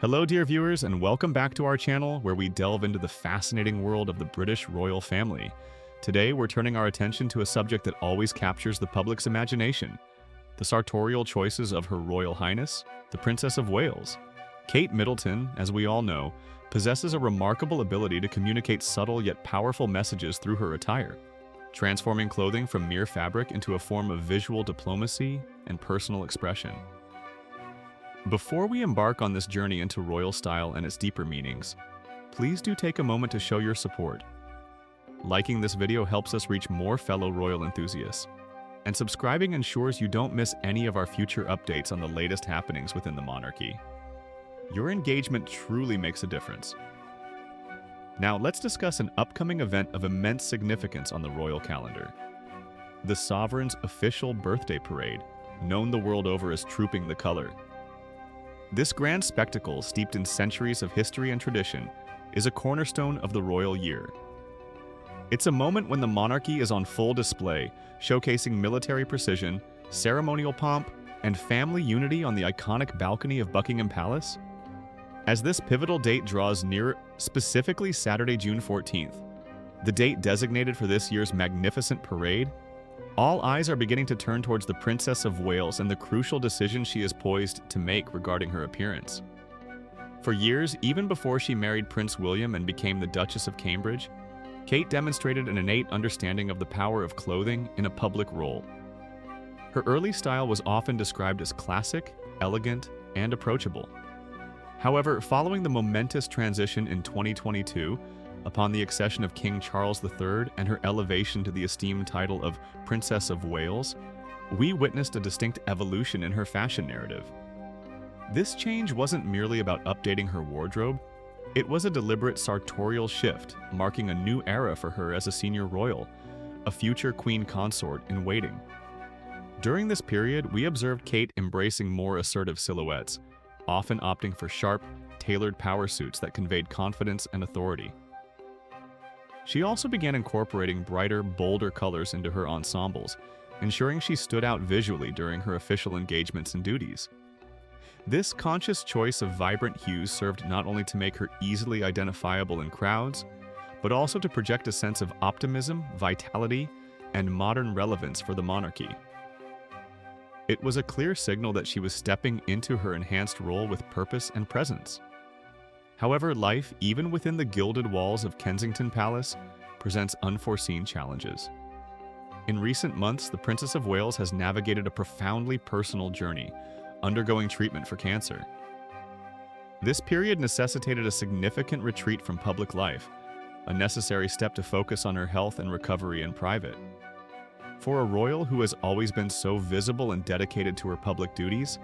Hello, dear viewers, and welcome back to our channel where we delve into the fascinating world of the British royal family. Today, we're turning our attention to a subject that always captures the public's imagination: the sartorial choices of Her Royal Highness, the Princess of Wales. Kate Middleton, as we all know, possesses a remarkable ability to communicate subtle yet powerful messages through her attire, transforming clothing from mere fabric into a form of visual diplomacy and personal expression. Before we embark on this journey into royal style and its deeper meanings, please do take a moment to show your support. Liking this video helps us reach more fellow royal enthusiasts, and subscribing ensures you don't miss any of our future updates on the latest happenings within the monarchy. Your engagement truly makes a difference. Now let's discuss an upcoming event of immense significance on the royal calendar: the sovereign's official birthday parade, known the world over as Trooping the Colour. This grand spectacle, steeped in centuries of history and tradition, is a cornerstone of the royal year. It's a moment when the monarchy is on full display, showcasing military precision, ceremonial pomp, and family unity on the iconic balcony of Buckingham Palace. As this pivotal date draws near, specifically Saturday, June 14th, the date designated for this year's magnificent parade, all eyes are beginning to turn towards the Princess of Wales and the crucial decision she is poised to make regarding her appearance. For years, even before she married Prince William and became the Duchess of Cambridge, Kate demonstrated an innate understanding of the power of clothing in a public role. Her early style was often described as classic, elegant, and approachable. However, following the momentous transition in 2022, upon the accession of King Charles III and her elevation to the esteemed title of Princess of Wales, we witnessed a distinct evolution in her fashion narrative. This change wasn't merely about updating her wardrobe, it was a deliberate sartorial shift, marking a new era for her as a senior royal, a future queen consort in waiting. During this period, we observed Kate embracing more assertive silhouettes, often opting for sharp, tailored power suits that conveyed confidence and authority. She also began incorporating brighter, bolder colors into her ensembles, ensuring she stood out visually during her official engagements and duties. This conscious choice of vibrant hues served not only to make her easily identifiable in crowds, but also to project a sense of optimism, vitality, and modern relevance for the monarchy. It was a clear signal that she was stepping into her enhanced role with purpose and presence. However, life, even within the gilded walls of Kensington Palace, presents unforeseen challenges. In recent months, the Princess of Wales has navigated a profoundly personal journey, undergoing treatment for cancer. This period necessitated a significant retreat from public life, a necessary step to focus on her health and recovery in private. For a royal who has always been so visible and dedicated to her public duties,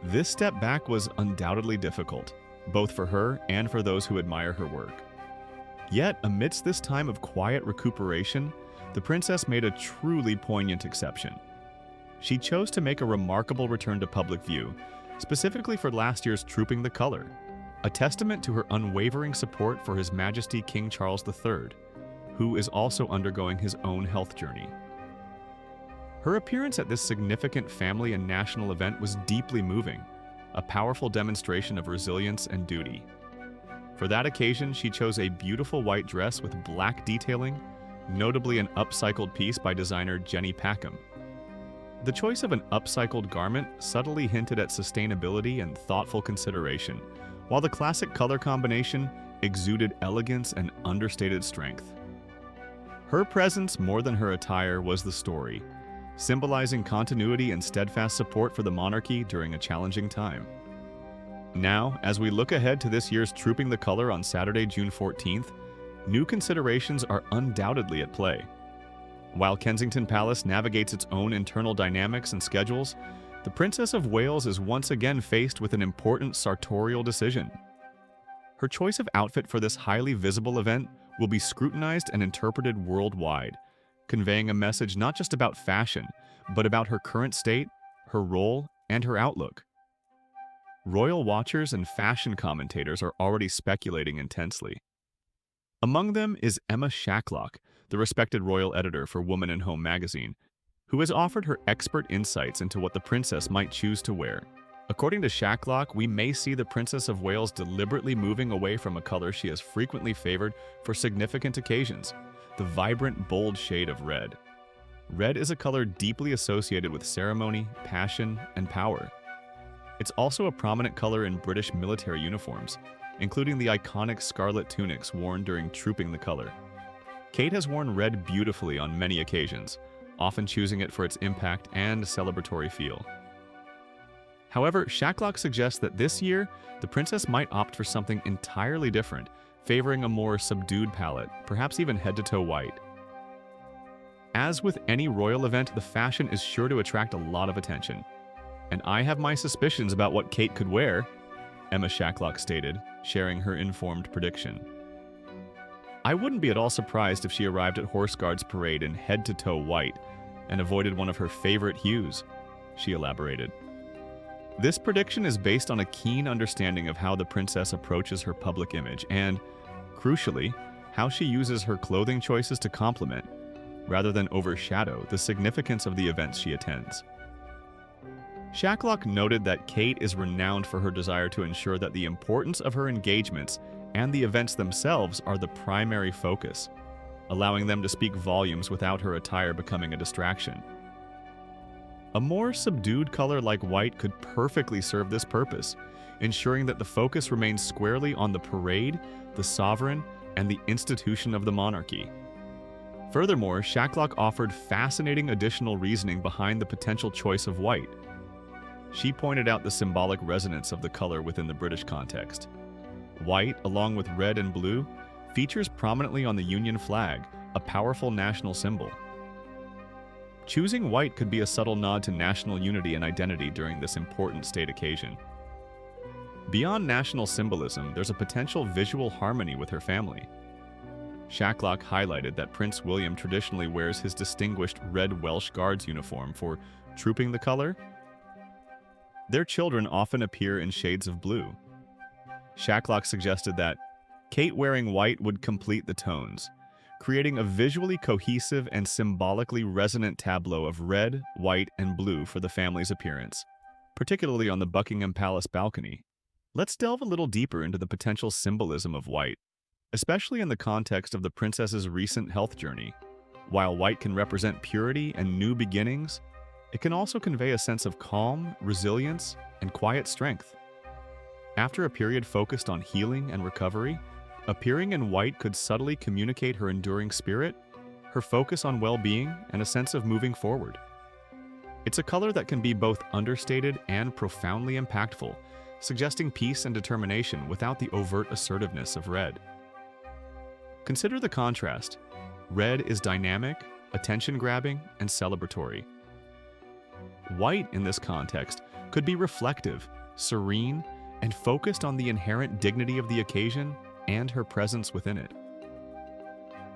this step back was undoubtedly difficult, both for her and for those who admire her work. Yet, amidst this time of quiet recuperation, the princess made a truly poignant exception. She chose to make a remarkable return to public view, specifically for last year's Trooping the Colour, a testament to her unwavering support for His Majesty King Charles III, who is also undergoing his own health journey. Her appearance at this significant family and national event was deeply moving, a powerful demonstration of resilience and duty. For that occasion, she chose a beautiful white dress with black detailing, notably an upcycled piece by designer Jenny Packham. The choice of an upcycled garment subtly hinted at sustainability and thoughtful consideration, while the classic color combination exuded elegance and understated strength. Her presence, more than her attire, was the story, symbolizing continuity and steadfast support for the monarchy during a challenging time. Now, as we look ahead to this year's Trooping the Colour on Saturday, June 14th, new considerations are undoubtedly at play. While Kensington Palace navigates its own internal dynamics and schedules, the Princess of Wales is once again faced with an important sartorial decision. Her choice of outfit for this highly visible event will be scrutinized and interpreted worldwide, conveying a message not just about fashion, but about her current state, her role, and her outlook. Royal watchers and fashion commentators are already speculating intensely. Among them is Emma Shacklock, the respected royal editor for Woman and Home magazine, who has offered her expert insights into what the princess might choose to wear. According to Shacklock, we may see the Princess of Wales deliberately moving away from a color she has frequently favored for significant occasions, the vibrant, bold shade of red. Red is a color deeply associated with ceremony, passion, and power. It's also a prominent color in British military uniforms, including the iconic scarlet tunics worn during Trooping the Colour. Kate has worn red beautifully on many occasions, often choosing it for its impact and celebratory feel. However, Shacklock suggests that this year, the princess might opt for something entirely different, favoring a more subdued palette, perhaps even head-to-toe white. As with any royal event, the fashion is sure to attract a lot of attention. And I have my suspicions about what Kate could wear, Emma Shacklock stated, sharing her informed prediction. I wouldn't be at all surprised if she arrived at Horse Guards Parade in head-to-toe white and avoided one of her favorite hues, she elaborated. This prediction is based on a keen understanding of how the princess approaches her public image and, crucially, how she uses her clothing choices to complement, rather than overshadow, the significance of the events she attends. Shacklock noted that Kate is renowned for her desire to ensure that the importance of her engagements and the events themselves are the primary focus, allowing them to speak volumes without her attire becoming a distraction. A more subdued color like white could perfectly serve this purpose, ensuring that the focus remains squarely on the parade, the sovereign, and the institution of the monarchy. Furthermore, Shacklock offered fascinating additional reasoning behind the potential choice of white. She pointed out the symbolic resonance of the color within the British context. White, along with red and blue, features prominently on the Union flag, a powerful national symbol. Choosing white could be a subtle nod to national unity and identity during this important state occasion. Beyond national symbolism, there's a potential visual harmony with her family. Shacklock highlighted that Prince William traditionally wears his distinguished red Welsh Guards uniform for Trooping the Colour. Their children often appear in shades of blue. Shacklock suggested that Kate wearing white would complete the tones, creating a visually cohesive and symbolically resonant tableau of red, white, and blue for the family's appearance, particularly on the Buckingham Palace balcony. Let's delve a little deeper into the potential symbolism of white, especially in the context of the princess's recent health journey. While white can represent purity and new beginnings, it can also convey a sense of calm, resilience, and quiet strength. After a period focused on healing and recovery, appearing in white could subtly communicate her enduring spirit, her focus on well-being, and a sense of moving forward. It's a color that can be both understated and profoundly impactful, suggesting peace and determination without the overt assertiveness of red. Consider the contrast. Red is dynamic, attention-grabbing, and celebratory. White, in this context, could be reflective, serene, and focused on the inherent dignity of the occasion and her presence within it.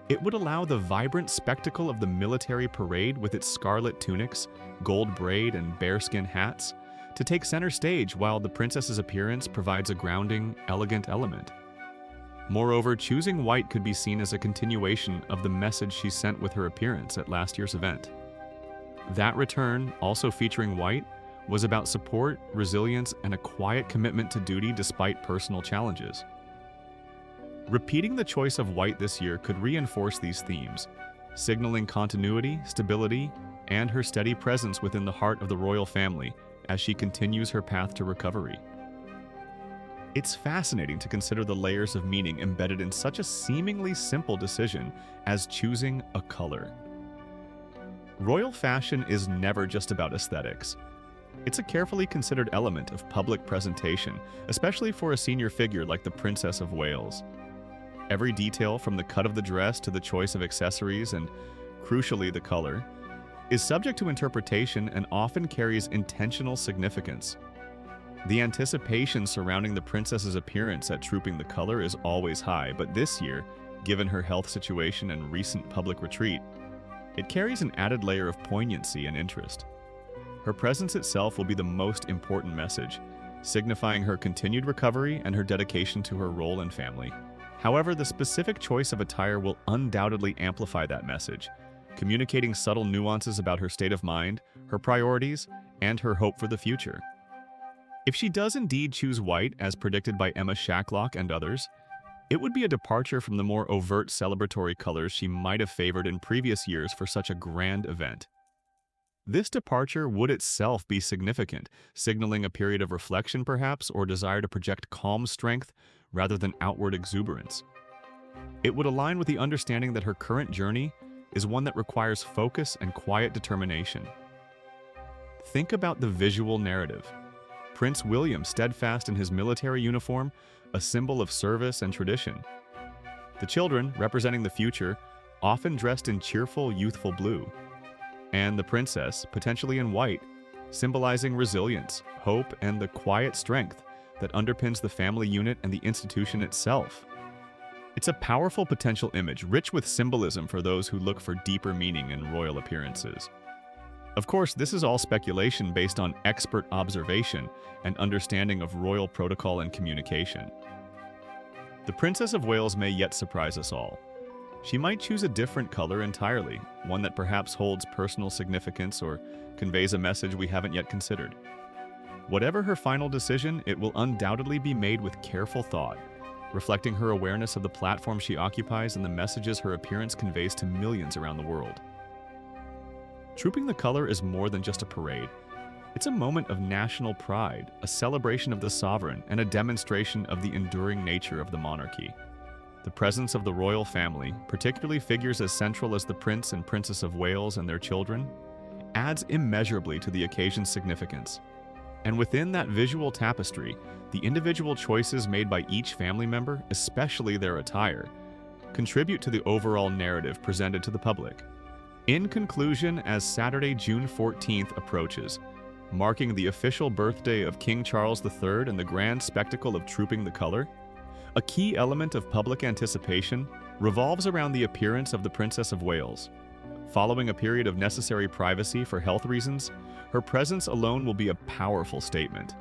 It would allow the vibrant spectacle of the military parade with its scarlet tunics, gold braid, and bearskin hats to take center stage, while the princess's appearance provides a grounding, elegant element. Moreover, choosing white could be seen as a continuation of the message she sent with her appearance at last year's event. That return, also featuring white, was about support, resilience, and a quiet commitment to duty despite personal challenges. Repeating the choice of white this year could reinforce these themes, signaling continuity, stability, and her steady presence within the heart of the royal family as she continues her path to recovery. It's fascinating to consider the layers of meaning embedded in such a seemingly simple decision as choosing a color. Royal fashion is never just about aesthetics. It's a carefully considered element of public presentation, especially for a senior figure like the Princess of Wales. Every detail, from the cut of the dress to the choice of accessories and, crucially, the color, is subject to interpretation and often carries intentional significance. The anticipation surrounding the princess's appearance at Trooping the Colour is always high, but this year, given her health situation and recent public retreat, it carries an added layer of poignancy and interest. Her presence itself will be the most important message, signifying her continued recovery and her dedication to her role and family. However, the specific choice of attire will undoubtedly amplify that message, communicating subtle nuances about her state of mind, her priorities, and her hope for the future. If she does indeed choose white, as predicted by Emma Shacklock and others, it would be a departure from the more overt celebratory colors she might have favored in previous years for such a grand event. This departure would itself be significant, signaling a period of reflection perhaps, or desire to project calm strength rather than outward exuberance. It would align with the understanding that her current journey is one that requires focus and quiet determination. Think about the visual narrative. Prince William steadfast in his military uniform, a symbol of service and tradition. The children, representing the future, often dressed in cheerful, youthful blue. And the princess, potentially in white, symbolizing resilience, hope, and the quiet strength that underpins the family unit and the institution itself. It's a powerful potential image, rich with symbolism for those who look for deeper meaning in royal appearances. Of course, this is all speculation based on expert observation and understanding of royal protocol and communication. The Princess of Wales may yet surprise us all. She might choose a different color entirely, one that perhaps holds personal significance or conveys a message we haven't yet considered. Whatever her final decision, it will undoubtedly be made with careful thought, reflecting her awareness of the platform she occupies and the messages her appearance conveys to millions around the world. Trooping the color is more than just a parade. It's a moment of national pride, a celebration of the sovereign, and a demonstration of the enduring nature of the monarchy. The presence of the royal family, particularly figures as central as the Prince and Princess of Wales and their children, adds immeasurably to the occasion's significance. And within that visual tapestry, the individual choices made by each family member, especially their attire, contribute to the overall narrative presented to the public. In conclusion, as Saturday, June 14th approaches, marking the official birthday of King Charles III and the grand spectacle of trooping the color, a key element of public anticipation revolves around the appearance of the Princess of Wales. Following a period of necessary privacy for health reasons, her presence alone will be a powerful statement.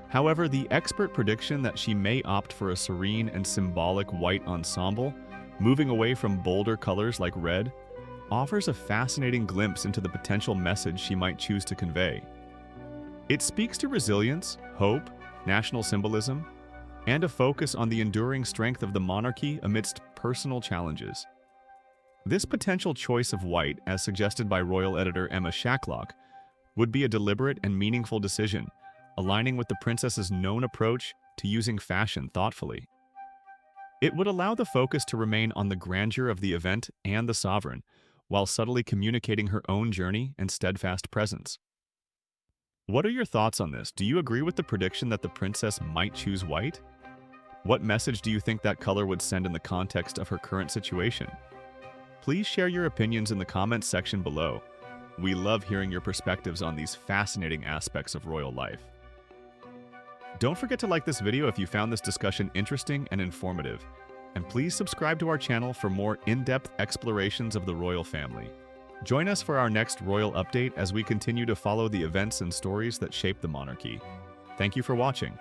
However, the expert prediction that she may opt for a serene and symbolic white ensemble, moving away from bolder colors like red, offers a fascinating glimpse into the potential message she might choose to convey. It speaks to resilience, hope, national symbolism, and a focus on the enduring strength of the monarchy amidst personal challenges. This potential choice of white, as suggested by royal editor Emma Shacklock, would be a deliberate and meaningful decision, aligning with the princess's known approach to using fashion thoughtfully. It would allow the focus to remain on the grandeur of the event and the sovereign, while subtly communicating her own journey and steadfast presence. What are your thoughts on this? Do you agree with the prediction that the princess might choose white? What message do you think that color would send in the context of her current situation? Please share your opinions in the comments section below. We love hearing your perspectives on these fascinating aspects of royal life. Don't forget to like this video if you found this discussion interesting and informative, and please subscribe to our channel for more in-depth explorations of the royal family. Join us for our next royal update as we continue to follow the events and stories that shape the monarchy. Thank you for watching.